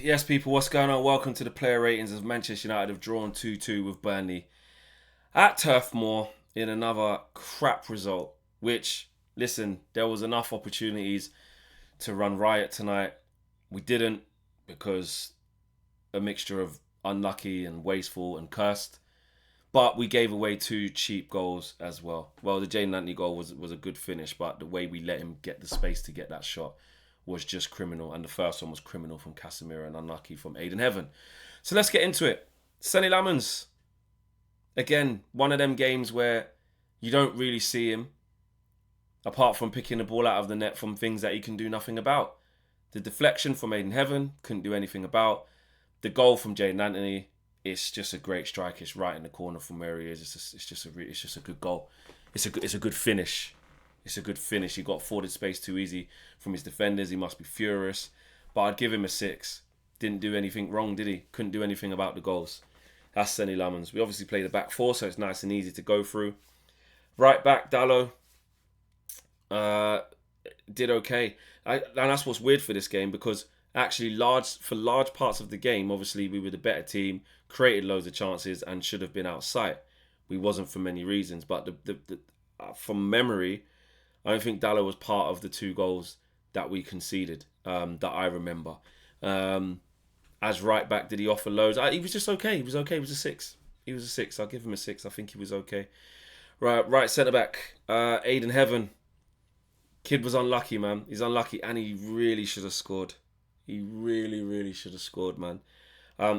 Yes, people, what's going on? Welcome to the player ratings as Manchester United have drawn 2-2 with Burnley at Turf Moor in another crap result. Which, listen, there was enough opportunities to run riot tonight. We didn't because a mixture of unlucky and wasteful and cursed. But we gave away two cheap goals as well. Well, the Jane Anthony goal was a good finish, but the way we let him get the space to get that shot was just criminal. And the first one was criminal from CASEMIRO and unlucky from Aiden Heaven. So let's get into it. Sonny Lamons, again, one of them games where you don't really see him, apart from picking the ball out of the net from things that he can do nothing about. The deflection from Aiden Heaven, couldn't do anything about. The goal from Jaden Anthony, it's just a great strike. It's right in the corner from where he is. It's just a good goal. It's a good finish. It's a good finish. He got afforded space too easy from his defenders. He must be furious. But I'd give him a 6. Didn't do anything wrong, did he? Couldn't do anything about the goals. That's Sonny Lamons. We obviously played a back four, so it's nice and easy to go through. Right back, Dallo did okay. And that's what's weird for this game, because actually for large parts of the game, obviously we were the better team, created loads of chances and should have been out of sight. We wasn't for many reasons, but from memory, I don't think Dallo was part of the 2 goals that we conceded, that I remember. As right back, did he offer loads? He was just okay. He was okay. He was a 6. He was a 6. I'll give him a 6. I think he was okay. Right centre back, Aiden Heaven. Kid was unlucky, man. He's unlucky, and he really should have scored. He really, really should have scored, man.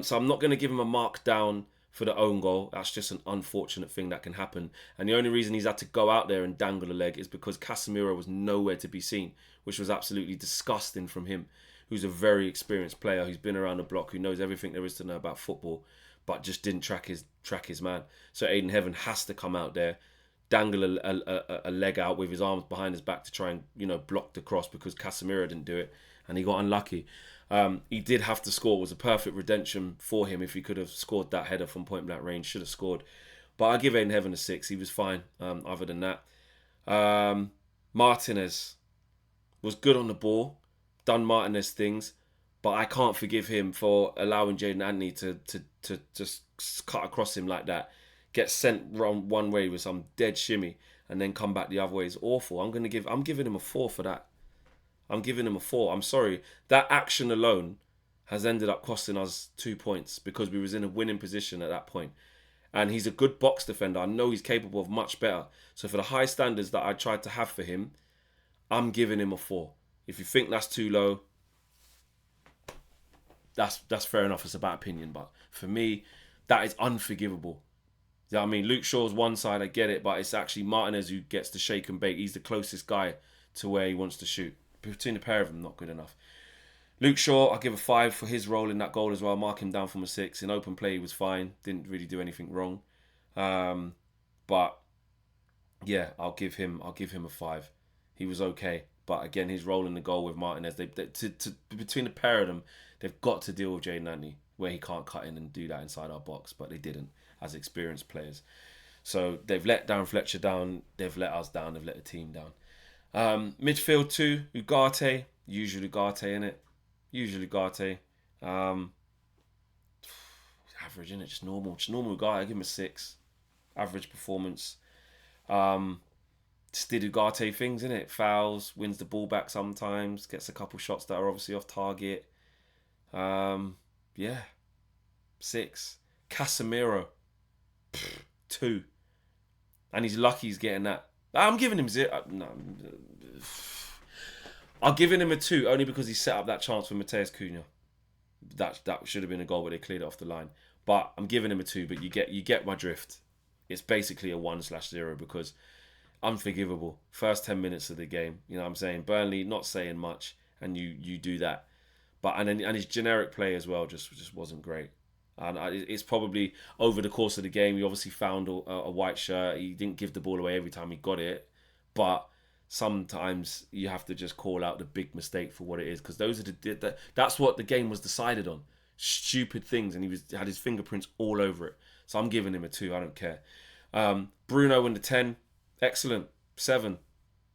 So I'm not going to give him a mark down for the own goal. That's just an unfortunate thing that can happen. And the only reason he's had to go out there and dangle a leg is because CASEMIRO was nowhere to be seen, which was absolutely disgusting from him, who's a very experienced player, who's been around the block, who knows everything there is to know about football, but just didn't track his man. So Aiden Heaven has to come out there, dangle a leg out with his arms behind his back to try and block the cross, because CASEMIRO didn't do it and he got unlucky. He did have to score. It was a perfect redemption for him. If he could have scored that header from point blank range, should have scored. But I give Aiden Heaven a 6. He was fine. Other than that, Martinez was good on the ball, done Martinez things, but I can't forgive him for allowing Jaden Anthony to just cut across him like that, get sent wrong one way with some dead shimmy, and then come back the other way. Is awful. I'm giving him a 4 for that. I'm giving him a 4. I'm sorry. That action alone has ended up costing us 2 points, because we was in a winning position at that point. And he's a good box defender. I know he's capable of much better. So for the high standards that I tried to have for him, I'm giving him a 4. If you think that's too low, that's fair enough. It's about opinion. But for me, that is unforgivable. You know what I mean? Luke Shaw's one side, I get it, but it's actually Martinez who gets the shake and bake. He's the closest guy to where he wants to shoot. Between the pair of them, not good enough. Luke Shaw, I'll give a 5 for his role in that goal as well. Mark him down from a 6. In open play, he was fine. Didn't really do anything wrong. But yeah, I'll give him a 5. He was okay. But again, his role in the goal with Martinez, between the pair of them, they've got to deal with Jaden Anthony, where he can't cut in and do that inside our box. But they didn't, as experienced players. So they've let Dan Fletcher down. They've let us down. They've let the team down. Midfield 2, Ugarte. Usually Ugarte, innit? Usually Ugarte. Average, innit? Just normal Ugarte. I give him a 6. Average performance. Just did Ugarte things, innit? Fouls, wins the ball back sometimes, gets a couple shots that are obviously off target. Yeah. 6. CASEMIRO. 2. And he's lucky he's getting that. I'm giving him 0. No, I'll give him a 2 only because he set up that chance for Matheus Cunha. That should have been a goal, but they cleared it off the line. But I'm giving him a 2. But you get my drift. It's basically a 1/0 because unforgivable. First 10 minutes of the game, you know what I'm saying? Burnley not saying much, and you do that. But and his generic play as well just wasn't great. And it's probably over the course of the game, he obviously found a white shirt. He didn't give the ball away every time he got it. But sometimes you have to just call out the big mistake for what it is. Because that's what the game was decided on. Stupid things. And he had his fingerprints all over it. So I'm giving him a 2. I don't care. Bruno in the 10. Excellent. 7.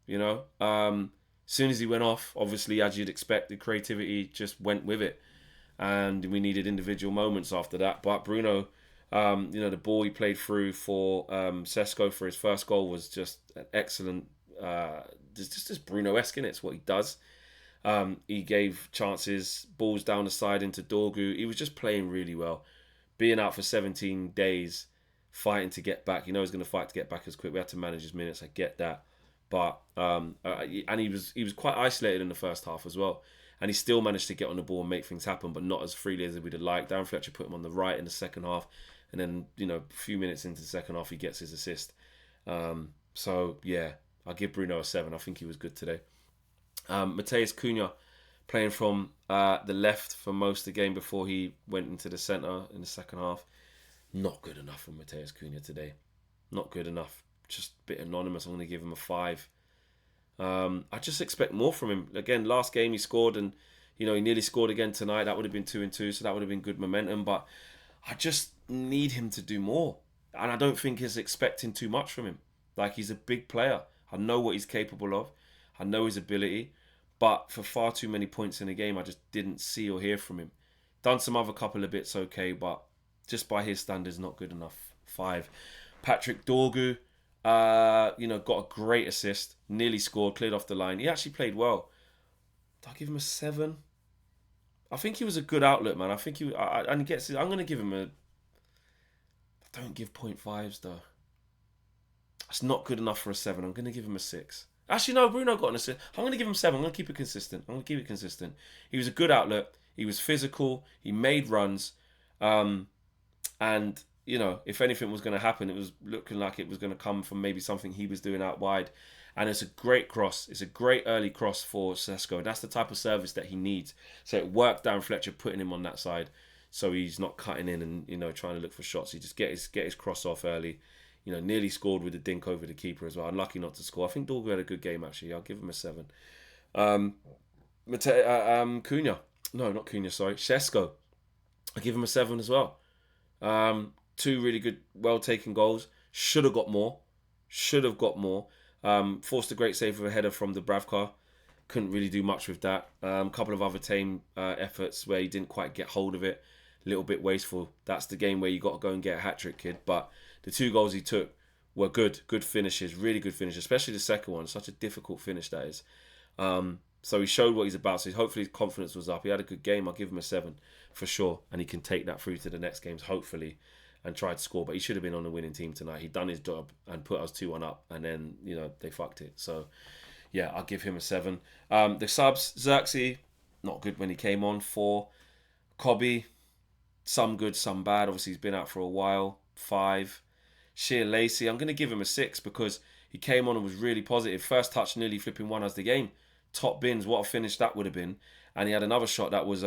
You know. As soon as he went off, obviously, as you'd expect, the creativity just went with it. and we needed individual moments after that. But Bruno, the ball he played through for Sesko for his first goal was just an excellent, just Bruno-esque, innit? It's what he does. He gave chances, balls down the side into Dorgu. He was just playing really well. Being out for 17 days, fighting to get back. He's going to fight to get back as quick. We had to manage his minutes. I get that. But and he was quite isolated in the first half as well. And he still managed to get on the ball and make things happen, but not as freely as we'd have liked. Darren Fletcher put him on the right in the second half. And then, a few minutes into the second half, he gets his assist. So, yeah, I'll give Bruno a 7. I think he was good today. Matheus Cunha playing from the left for most of the game before he went into the centre in the second half. Not good enough from Matheus Cunha today. Not good enough. Just a bit anonymous. I'm going to give him a 5. I just expect more from him. Again, last game he scored, and he nearly scored again tonight. That would have been 2-2, so that would have been good momentum. But I just need him to do more, and I don't think he's expecting too much from him. Like, he's a big player. I know what he's capable of. I know his ability, but for far too many points in the game, I just didn't see or hear from him. Done some other couple of bits okay, but just by his standards, not good enough. 5. Patrick Dorgu. Got a great assist, nearly scored, cleared off the line. He actually played well. Did I give him a 7? I think he was a good outlet, man. I think and he gets. I'm going to give him a. I don't give 0.5s though. That's not good enough for a 7. I'm going to give him a 6. Actually, no, Bruno got an assist. I'm going to give him 7. I'm going to keep it consistent. He was a good outlet. He was physical. He made runs, and if anything was going to happen, it was looking like it was going to come from maybe something he was doing out wide. And it's a great cross. It's a great early cross for Sesko. That's the type of service that he needs. So it worked down Fletcher, putting him on that side. So he's not cutting in and, trying to look for shots. He just get his cross off early. Nearly scored with a dink over the keeper as well. Unlucky not to score. I think Dorgu had a good game, actually. I'll give him a 7. Cunha. No, not Cunha, sorry. Sesko. I'll give him a 7 as well. 2 really good, well-taken goals. Should have got more. Forced a great save with a header from Dubravka. Couldn't really do much with that. Couple of other tame efforts where he didn't quite get hold of it. A little bit wasteful. That's the game where you got to go and get a hat-trick, kid. But the 2 goals he took were good. Good finishes. Really good finishes. Especially the second one. Such a difficult finish that is. So he showed what he's about. So hopefully his confidence was up. He had a good game. I'll give him a 7 for sure. And he can take that through to the next games, hopefully, and try to score. But he should have been on the winning team tonight. He'd done his job and put us 2-1 up. And then, they fucked it. So, yeah, I'll give him a 7. The subs, Xerxes, not good when he came on. 4. Kobe, some good, some bad. Obviously, he's been out for a while. 5. Sheer Lacey, I'm going to give him a 6 because he came on and was really positive. First touch, nearly flipping won us the game. Top bins, what a finish that would have been. And he had another shot that was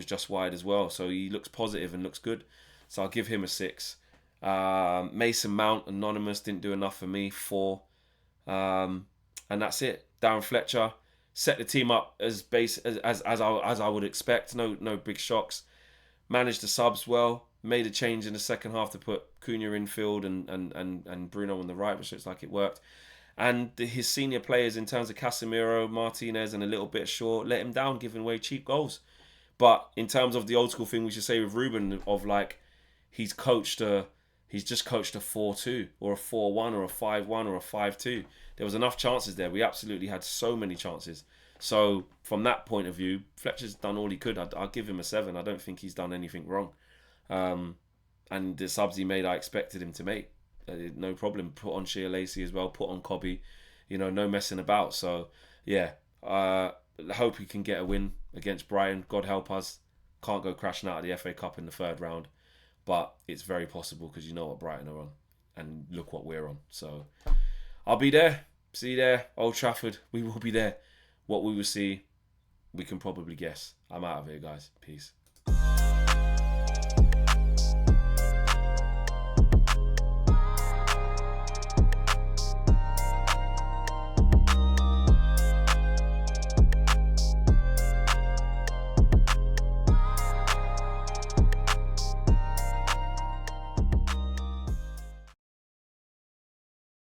just wide as well. So he looks positive and looks good. So I'll give him a 6. Mason Mount, anonymous, didn't do enough for me. 4. And that's it. Darren Fletcher set the team up as I would expect. No big shocks. Managed the subs well. Made a change in the second half to put Cunha in field and Bruno on the right, which looks like it worked. And his senior players in terms of Casemiro, Martinez and a little bit short let him down, giving away cheap goals. But in terms of the old school thing we should say with Ruben of like he's just coached a 4-2 or a 4-1 or a 5-1 or a 5-2. There was enough chances there. We absolutely had so many chances. So from that point of view, Fletcher's done all he could. I'll give him a 7. I don't think he's done anything wrong. And the subs he made, I expected him to make. No problem. Put on Sheer Lacey as well. Put on Kobe. No messing about. So, yeah. I hope he can get a win against Brighton. God help us. Can't go crashing out of the FA Cup in the 3rd round. But it's very possible because you know what Brighton are on. And look what we're on. So, I'll be there. See you there. Old Trafford. We will be there. What we will see, we can probably guess. I'm out of here, guys. Peace.